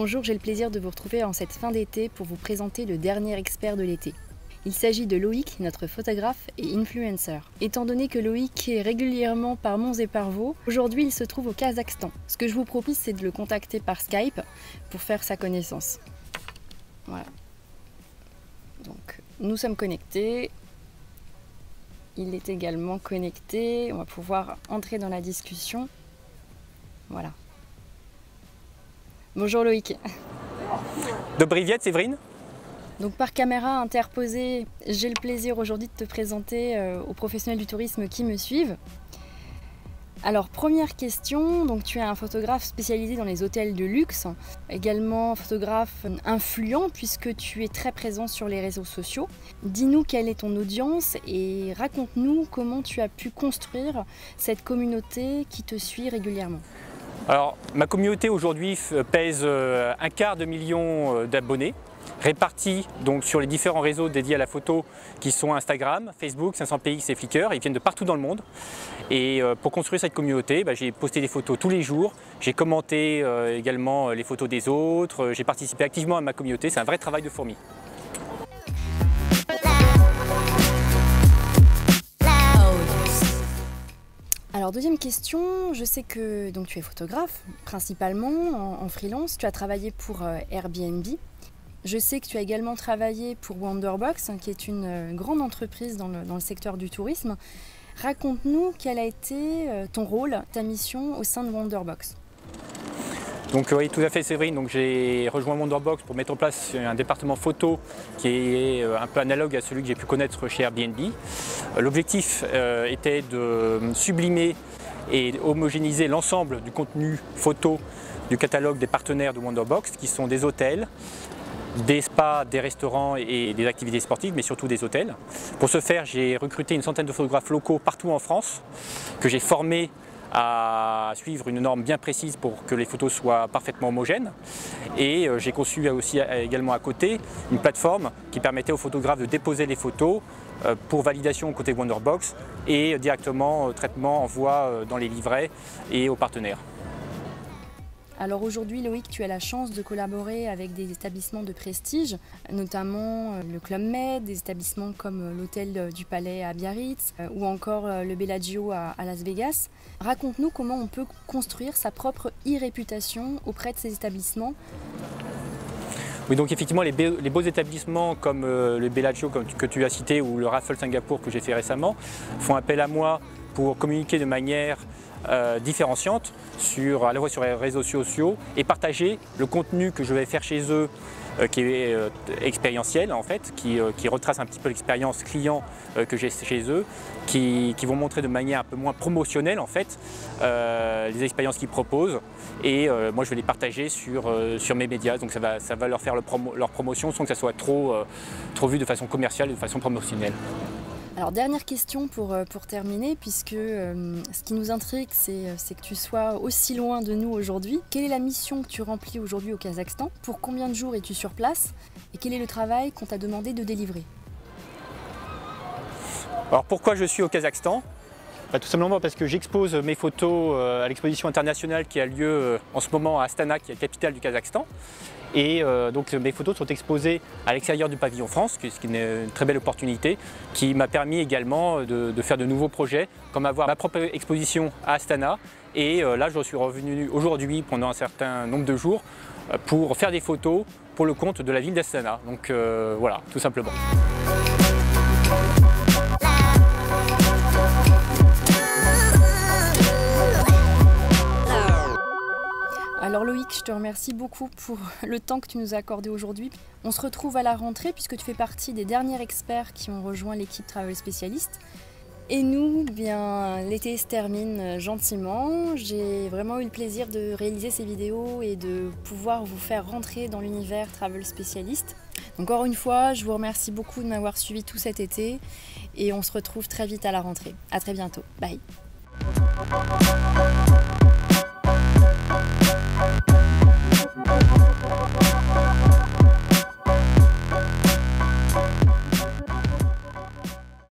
Bonjour, j'ai le plaisir de vous retrouver en cette fin d'été pour vous présenter le dernier expert de l'été. Il s'agit de Loïc, notre photographe et influencer. Étant donné que Loïc est régulièrement par Mons et par Vaux, aujourd'hui il se trouve au Kazakhstan. Ce que je vous propose, c'est de le contacter par Skype pour faire sa connaissance. Voilà. Donc, nous sommes connectés. Il est également connecté. On va pouvoir entrer dans la discussion. Voilà. Bonjour Loïc. Dobry wieczór, Séverine. Donc par caméra interposée, j'ai le plaisir aujourd'hui de te présenter aux professionnels du tourisme qui me suivent. Alors première question, donc tu es un photographe spécialisé dans les hôtels de luxe, également photographe influent puisque tu es très présent sur les réseaux sociaux. Dis-nous quelle est ton audience et raconte-nous comment tu as pu construire cette communauté qui te suit régulièrement. Alors ma communauté aujourd'hui pèse 1/4 million d'abonnés, répartis donc sur les différents réseaux dédiés à la photo qui sont Instagram, Facebook, 500px et Flickr. Ils viennent de partout dans le monde. Et pour construire cette communauté, j'ai posté des photos tous les jours. J'ai commenté également les photos des autres. J'ai participé activement à ma communauté. C'est un vrai travail de fourmi. Alors deuxième question, je sais que donc, tu es photographe, principalement en freelance. Tu as travaillé pour Airbnb. Je sais que tu as également travaillé pour Wonderbox, qui est une grande entreprise dans le secteur du tourisme. Raconte-nous quel a été ton rôle, ta mission au sein de Wonderbox. Donc oui, tout à fait Séverine, donc j'ai rejoint Wonderbox pour mettre en place un département photo qui est un peu analogue à celui que j'ai pu connaître chez Airbnb. L'objectif était de sublimer et homogénéiser l'ensemble du contenu photo du catalogue des partenaires de Wonderbox, qui sont des hôtels, des spas, des restaurants et des activités sportives, mais surtout des hôtels. Pour ce faire, j'ai recruté une centaine de photographes locaux partout en France, que j'ai formés à suivre une norme bien précise pour que les photos soient parfaitement homogènes. Et j'ai conçu aussi également à côté une plateforme qui permettait aux photographes de déposer les photos pour validation côté Wonderbox et directement traitement, envoi dans les livrets et aux partenaires. Alors aujourd'hui Loïc, tu as la chance de collaborer avec des établissements de prestige, notamment le Club Med, des établissements comme l'Hôtel du Palais à Biarritz ou encore le Bellagio à Las Vegas. Raconte-nous comment on peut construire sa propre e-réputation auprès de ces établissements. Oui, donc effectivement les beaux établissements comme le Bellagio que tu as cité ou le Raffles Singapour que j'ai fait récemment font appel à moi pour communiquer de manière différenciante à la fois sur les réseaux sociaux et partager le contenu que je vais faire chez eux qui est expérientiel en fait, qui retrace un petit peu l'expérience client que j'ai chez eux, qui vont montrer de manière un peu moins promotionnelle en fait les expériences qu'ils proposent et moi je vais les partager sur mes médias, donc ça va leur faire leur promotion sans que ça soit trop vu de façon commerciale, de façon promotionnelle. Alors dernière question pour terminer, puisque ce qui nous intrigue c'est que tu sois aussi loin de nous aujourd'hui. Quelle est la mission que tu remplis aujourd'hui au Kazakhstan? Pour combien de jours es-tu sur place? Et quel est le travail qu'on t'a demandé de délivrer? Alors pourquoi je suis au Kazakhstan? Tout simplement parce que j'expose mes photos à l'exposition internationale qui a lieu en ce moment à Astana, qui est la capitale du Kazakhstan. Et donc mes photos sont exposées à l'extérieur du pavillon France, ce qui est une très belle opportunité, qui m'a permis également de faire de nouveaux projets, comme avoir ma propre exposition à Astana. Et là, je suis revenu aujourd'hui pendant un certain nombre de jours pour faire des photos pour le compte de la ville d'Astana. Donc voilà, tout simplement. Alors Loïc, je te remercie beaucoup pour le temps que tu nous as accordé aujourd'hui. On se retrouve à la rentrée puisque tu fais partie des derniers experts qui ont rejoint l'équipe Travel Spécialiste. Et nous, bien, l'été se termine gentiment. J'ai vraiment eu le plaisir de réaliser ces vidéos et de pouvoir vous faire rentrer dans l'univers Travel Spécialiste. Encore une fois, je vous remercie beaucoup de m'avoir suivi tout cet été et on se retrouve très vite à la rentrée. À très bientôt. Bye.